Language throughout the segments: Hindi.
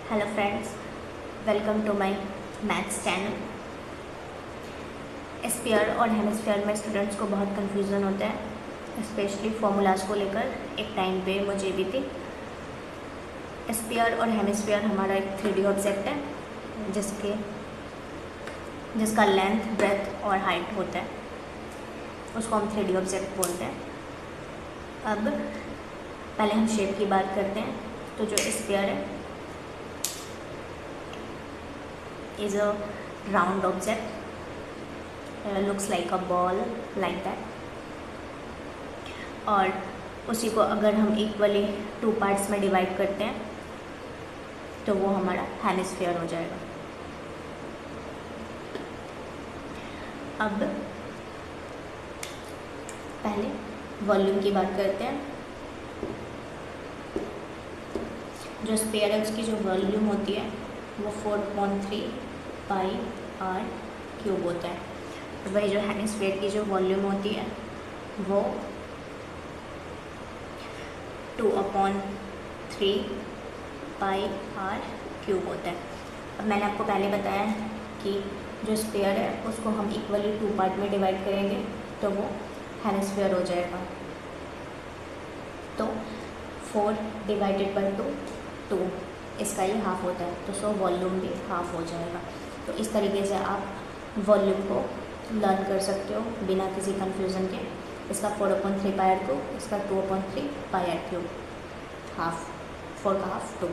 Hello friends, welcome to my maths channel. Sphere और हेमिस्फीयर में स्टूडेंट्स को बहुत कन्फ्यूज़न होता है, स्पेशली फॉर्मूलाज को लेकर। एक टाइम पे मुझे भी थी। स्फीयर और हेमिस्फीयर हमारा एक 3D ऑब्जेक्ट है जिसका लेंथ, ब्रेथ और हाइट होता है। उसको हम 3D ऑब्जेक्ट बोलते हैं। अब पहले हम शेप की बात करते हैं। तो जो स्फीयर है is a round object, looks like a ball like that। और उसी को अगर हम इक्वली 2 पार्ट्स में डिवाइड करते हैं तो वो हमारा हेमिस्फीयर हो जाएगा। अब पहले वॉल्यूम की बात करते हैं। जो स्फीयर है उसकी जो वॉल्यूम होती है वो 4.3 पाई आर क्यूब होता है। वही जो हेमिस्फीयर की जो वॉल्यूम होती है वो 2/3 पाई आर क्यूब होता है। अब मैंने आपको पहले बताया कि जो स्फीयर है उसको हम इक्वली 2 पार्ट में डिवाइड करेंगे तो वो हेमिस्फीयर हो जाएगा। तो 4 डिवाइडेड बाई 2 इसका ही हाफ होता है, तो सो वॉल्यूम भी हाफ हो जाएगा। तो इस तरीके से आप वॉल्यूम को लर्न कर सकते हो बिना किसी कंफ्यूजन के। इसका 4/3 पाई आर क्यूब, इसका 2/3 पाई आर क्यूब, हाफ, 4 का हाफ 2।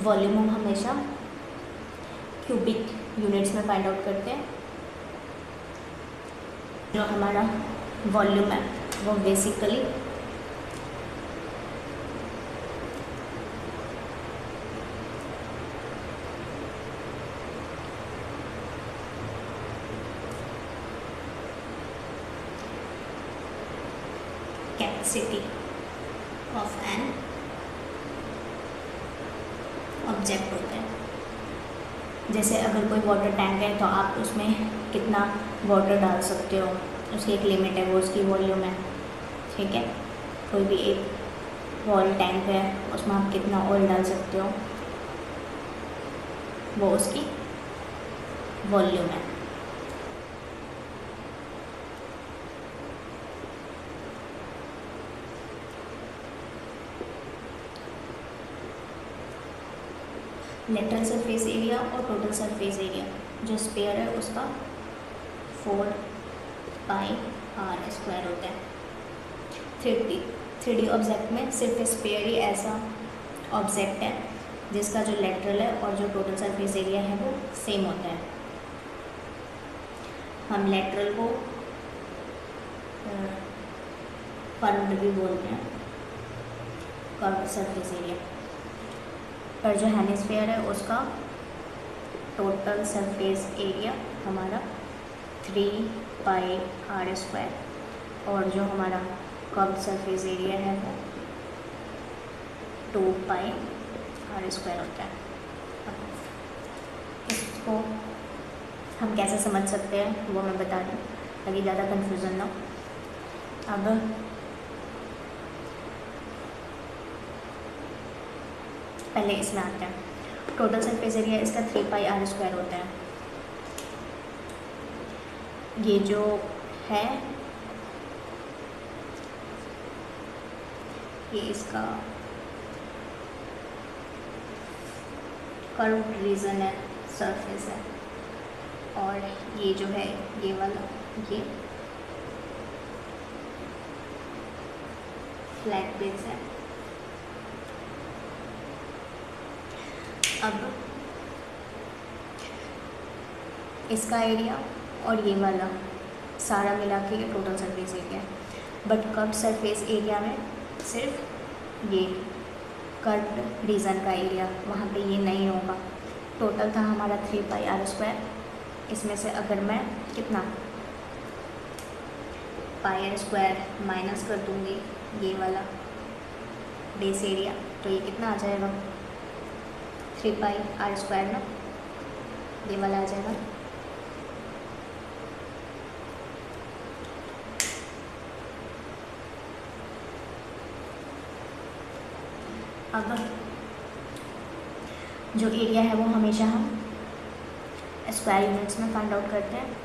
वॉल्यूम हम हमेशा क्यूबिक यूनिट्स में फाइंड आउट करते हैं। जो हमारा वॉल्यूम है वो basically capacity of an object होता है। जैसे अगर कोई वाटर टैंक है तो आप उसमें कितना वाटर डाल सकते हो, उसकी एक लिमिट है, वो उसकी वॉल्यूम है। ठीक है, कोई भी एक ऑयल टैंक है उसमें आप कितना ऑयल डाल सकते हो, वो उसकी वॉल्यूम है। लेटरल सरफेस एरिया और टोटल सरफेस एरिया जो स्फीयर है उसका 4 पाई आर स्क्वायर होता है। 3D ऑब्जेक्ट में सिर्फ स्फीयर ही ऐसा ऑब्जेक्ट है जिसका जो लेटरल है और जो टोटल सरफेस एरिया है वो सेम होता है। हम लेटरल को कर्व्ड भी बोलते हैं, कर्व्ड सरफेस एरिया। पर जो हेमिस्फीयर है उसका टोटल सरफेस एरिया हमारा 3 पाई आर स्क्वायर और जो हमारा कर्व्ड सरफेस एरिया है वो 2 पाई आर स्क्वायर होता है। इसको हम कैसे समझ सकते हैं वो मैं बता दूँ ताकि ज़्यादा कन्फ्यूज़न ना हो। अब पहले इसमें आते हैं। टोटल सरफेस एरिया इसका 3 पाई आर स्क्वायर होता है। ये जो है ये इसका कर्व्ड रीजन है, सरफेस है। और ये जो है ये वाला ये फ्लैट प्लेट्स है। अब इसका एरिया और ये वाला सारा मिला के ये टोटल सरफेस एरिया है। बट कर्व्ड सरफेस एरिया में सिर्फ ये कर्व्ड रीजन का एरिया, वहाँ पे ये नहीं होगा। टोटल था हमारा 3 पाई आर स्क्वायर। इसमें से अगर मैं कितना पाई आर स्क्वायर माइनस कर दूँगी ये वाला बेस एरिया तो ये कितना आ जाएगा 3 पाई आर स्क्वायर ना, ये वाला आ जाएगा। अब जो एरिया है वो हमेशा हम स्क्वायर यूनिट्स में फाइंड आउट करते हैं।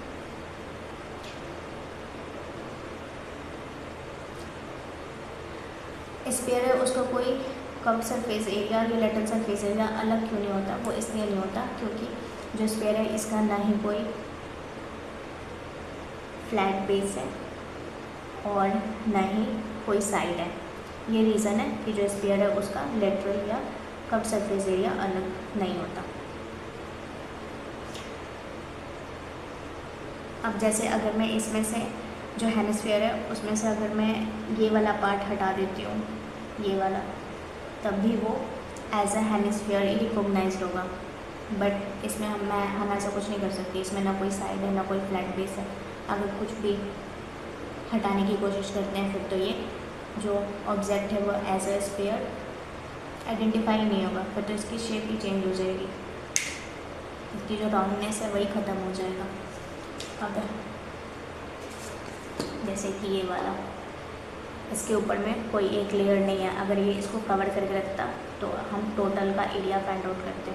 स्फीयर है उसका कोई कर्व सरफेस एरिया या लेटरल सरफेस एरिया अलग क्यों नहीं होता? वो इसलिए नहीं होता क्योंकि जो स्फीयर है इसका ना ही कोई फ्लैट बेस है और ना ही कोई साइड है। ये रीज़न है कि जो स्फीयर है उसका लेटरल या कर्व सरफेस एरिया अलग नहीं होता। अब जैसे अगर मैं इसमें से जो हेमिस्फीयर है उसमें से अगर मैं ये वाला पार्ट हटा देती हूँ, ये वाला, तब भी वो एज अ हेमिस्फीयर रिकॉग्नाइज्ड होगा। बट इसमें हम ऐसा कुछ नहीं कर सकते। इसमें ना कोई साइड है ना कोई फ्लैट बेस है। अगर कुछ भी हटाने की कोशिश करते हैं फिर तो ये जो ऑब्जेक्ट है वो एज अ स्फीयर आइडेंटिफाई नहीं होगा, फिर तो इसकी शेप ही चेंज हो जाएगी, इसकी जो राउंडनेस है वही ख़त्म हो जाएगा। अब जैसे कि ये वाला, इसके ऊपर में कोई एक लेयर नहीं है, अगर ये इसको कवर करके रखता तो हम टोटल का एरिया फाइंड आउट करते,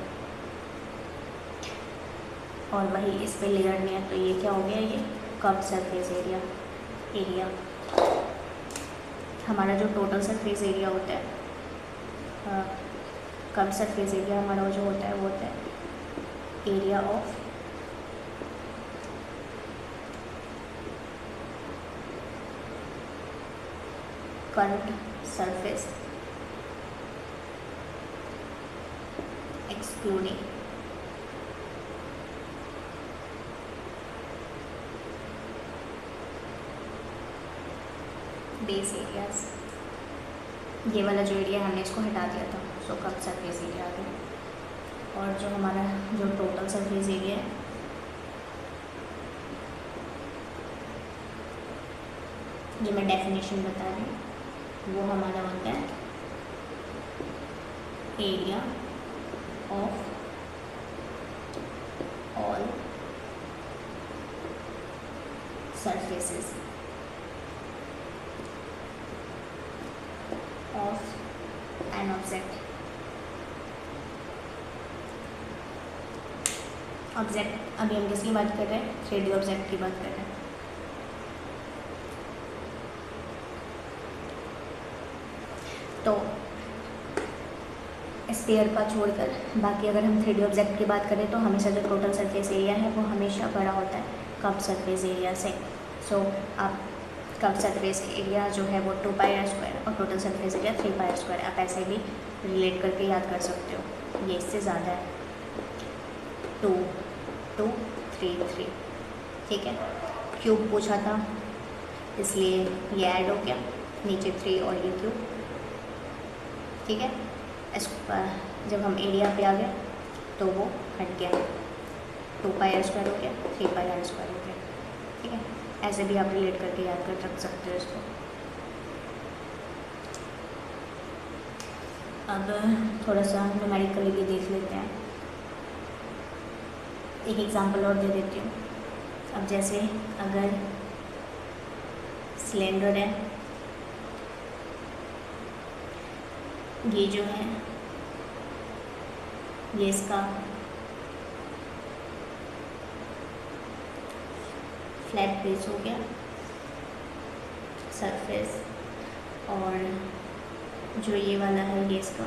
और वही इस पे लेयर नहीं है तो ये क्या हो गया? ये कर्व सरफेस एरिया हमारा जो टोटल सरफेस एरिया होता है, कर्व सरफेस एरिया हमारा जो होता है वो होता है area of curved surface excluding base areas. ये वाला जो एरिया हमने इसको हटा दिया था, सो कर्व सरफेस एरिया आ गया। और जो हमारा जो टोटल सरफेस एरिया है जो मैं डेफिनेशन बता रही हूँ वो हमारा होता है area of all surfaces of an object. Object अभी हम किसकी बात कर रहे हैं? 3D ऑब्जेक्ट की बात कर रहे हैं। तो स्फीयर का छोड़कर बाकी अगर हम 3D ऑब्जेक्ट की बात करें तो हमेशा जो टोटल सरफेस एरिया है वो हमेशा बड़ा होता है कर्व सरफेस एरिया से। सो आप कर्व सरफेस एरिया जो है वो 2πr² और टोटल सरफेस एरिया 3πr²। आप ऐसे भी रिलेट करके याद कर सकते हो। ये इससे ज़्यादा है 2 2 3 3, ठीक है। क्यूब पूछा था इसलिए ये ऐड हो गया, नीचे 3 और ये क्यूब, ठीक है। जब हम एरिया पे आ गए तो वो हट गया, 2πr² हो गया, 3πr² हो गया, ठीक है। ऐसे भी आप रिलेट करके याद कर रख सकते हो इसको। अब थोड़ा सा न्यूमेरिकली भी देख लेते हैं। एक एग्जांपल और दे देती हूँ। अब जैसे अगर सिलेंडर है, ये जो है ये इसका फ्लैट बेस हो गया सरफेस, और जो ये वाला है ये इसका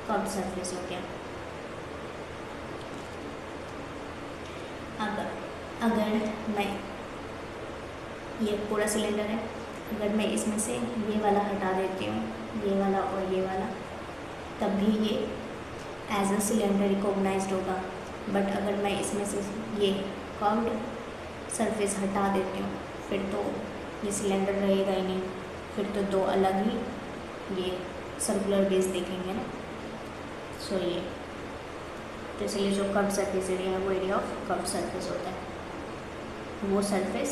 कर्व सरफेस हो गया। अगर मैं ये पूरा सिलेंडर है, अगर मैं इसमें से ये वाला हटा देती हूँ, ये वाला और ये वाला, तब भी ये एज अ सिलेंडर रिकॉग्नाइज्ड होगा। बट अगर मैं इसमें से ये कर्व्ड सरफेस हटा देती हूँ फिर तो ये सिलेंडर रहेगा ही नहीं, फिर तो दो अलग ही ये सर्कुलर बेस देखेंगे ना। सो ये तो इसलिए जो कर्व सरफेस एरिया है वो एरिया ऑफ कर्व सरफेस होता है। वो सरफेस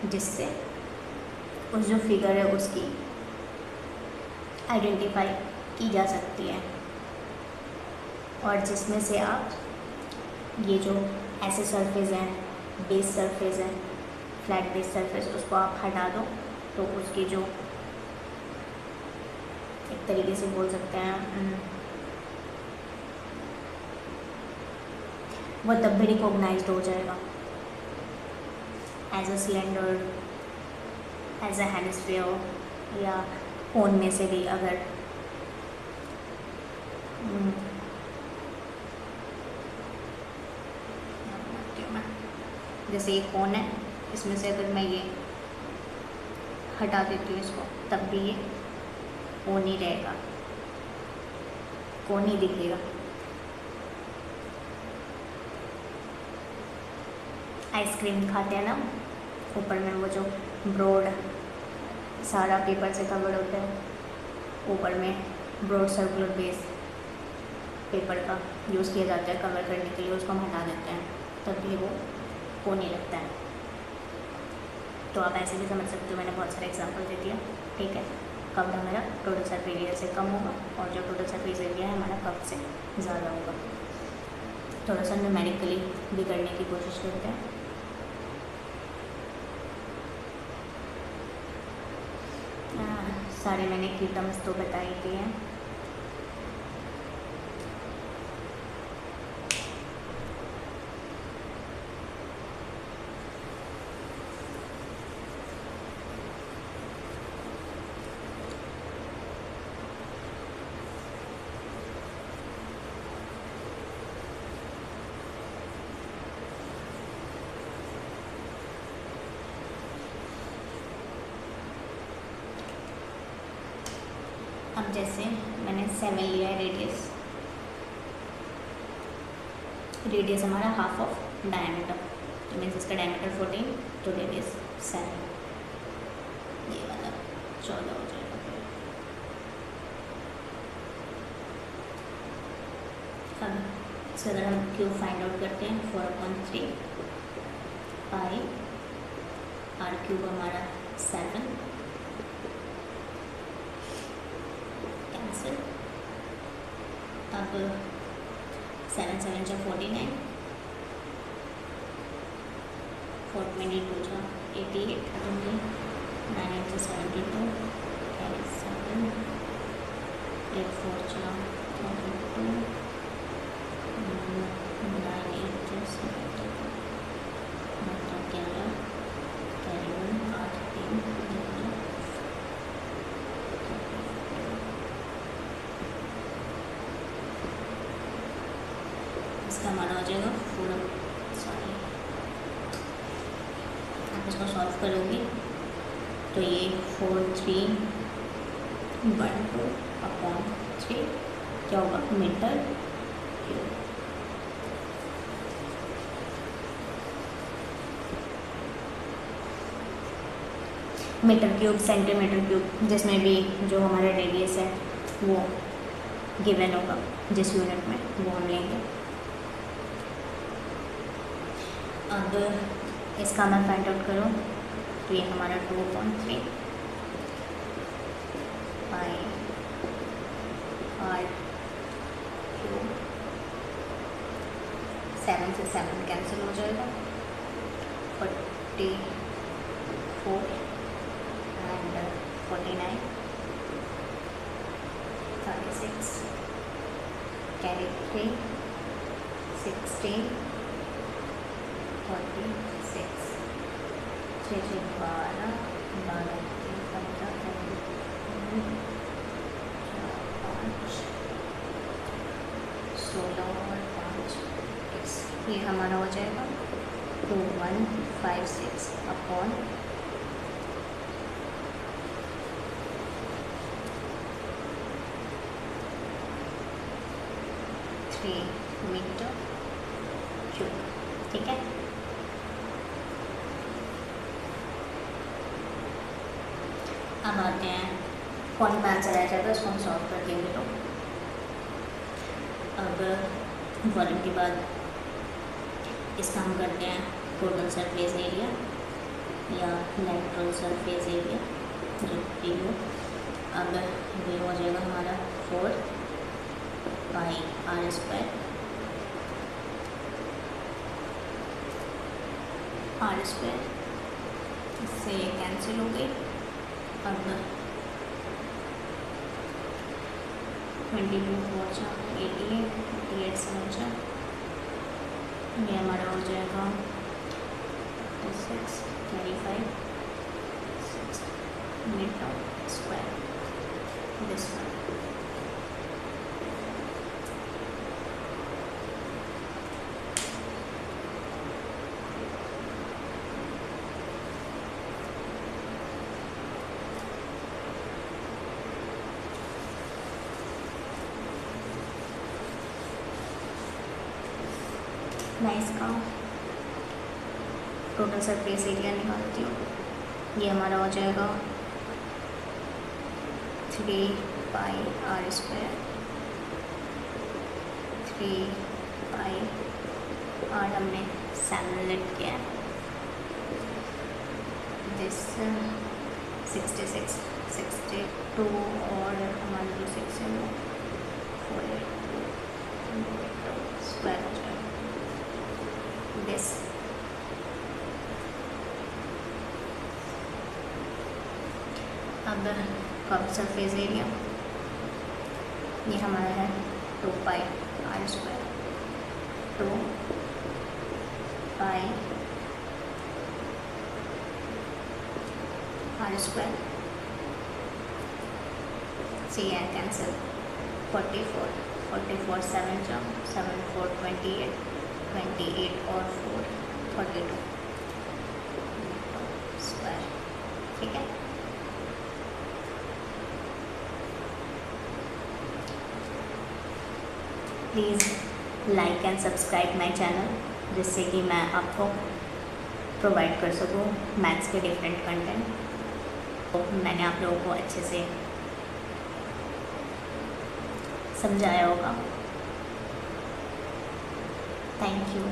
जिससे उस जो फिगर है उसकी आइडेंटिफाई की जा सकती है, और जिसमें से आप ये जो ऐसे सरफेस हैं, बेस सरफेस है, फ्लैट बेस सरफेस, उसको आप हटा दो तो उसकी जो एक तरीके से बोल सकते हैं, वो तब भी रिकॉग्नाइज्ड हो जाएगा as a cylinder, as a hemisphere, या कोन में से भी अगर जैसे ये कोन है, इसमें से अगर मैं ये हटा देती हूँ इसको, तब भी ये कोन ही रहेगा, कोन ही दिखेगा। आइसक्रीम खाते हैं ना, ऊपर में वो जो ब्रॉड सारा पेपर से कवर होता है, ऊपर में ब्रॉड सर्कुलर बेस पेपर का यूज़ किया जाता है कवर करने के लिए, उसको हम हटा देते हैं, तब भी वो कोने लगता है। तो आप ऐसे भी समझ सकते हो, मैंने बहुत सारे एग्जांपल दे दिया, ठीक है। कब हमारा टोटल सरफेस एरिया से कम होगा और जो टोटल सरफेस एरिया है हमारा कब से ज़्यादा होगा। थोड़ा सा न्यूमेरिकली भी करने की कोशिश करते हैं। सारे मैंने की टर्म्स तो बता ही दिए हैं। अब जैसे मैंने 7 लिया है रेडियस, रेडियस हमारा हाफ ऑफ डायमीटर, तो मीन्स इसका डायमीटर 14 तो रेडियस 7, ये वाला 14 हो जाएगा। अब इससे अगर हम क्यूब फाइंड आउट करते हैं 4/3 पाई, आर क्यूब हमारा 7, कैंसिल। अब 7 7 जा 49, 4 में 2 जा 88, 9 8 जा 72, 7 8 4 जा 32, 9 8 जा 72, 9 11 31, 8 3 इसका हमारा हो जाएगा पूरा, सॉरी आप इसको सॉल्व करोगे तो ये 4312/3 क्या होगा, metre cube. Metre cube, centimetre cube, जिसमें भी जो हमारा रेडियस है वो गिवन होगा जिस यूनिट में, वो हम लेंगे। अब इसका मैं फाइंड आउट करूँ तो ये हमारा 2/3 पाई आर क्यूब, 7 से 7 कैंसिल हो जाएगा, 44 एंड 49, 36 कैरी 3, 16, 46, 6 6 12, 12 3 15, 5 16 और 5 6, ये हमारा हो जाएगा 2156 अपॉन 3 मीटर क्यूब, ठीक है। अब आते हैं कौन सा आंसर आ जाएगा, इसको हम सॉल्व कर देंगे। तो अब वॉल्यूम के बाद इसका हम करते हैं टोटल सरफेस एरिया या लेटरल सरफेस एरिया, जो भी हो। अब ये हो जाएगा हमारा 4 पाई आर स्क्वायर, इससे कैंसिल हो गई। अब 22 4 जा 88, 88 7 जा, ये हमारा हो जाएगा 6 35 6 mid term square this one. मैं इसका टोटल सरफेस एरिया निकालती हूँ। ये हमारा हो जाएगा 3 पाई आर स्क्वायर, 3 पाई आर हमने 7 लेट किया है, दिस 66 62 और हमारा जो 6 है वो 482 स्क्वायर हो जाएगा दिस। अब कर्व सरफेस एरिया ये हमारा है 2 pi R square, 2 pi R square, C है कैंसिल, 44 7 जा 7 4 28 28 और 4 32 स्क्वायर। ठीक है, please like and subscribe my channel, जिससे कि मैं आपको प्रोवाइड कर सकूँ मैथ्स के डिफरेंट कंटेंट। तो मैंने आप लोगों को अच्छे से समझाया होगा। Thank you.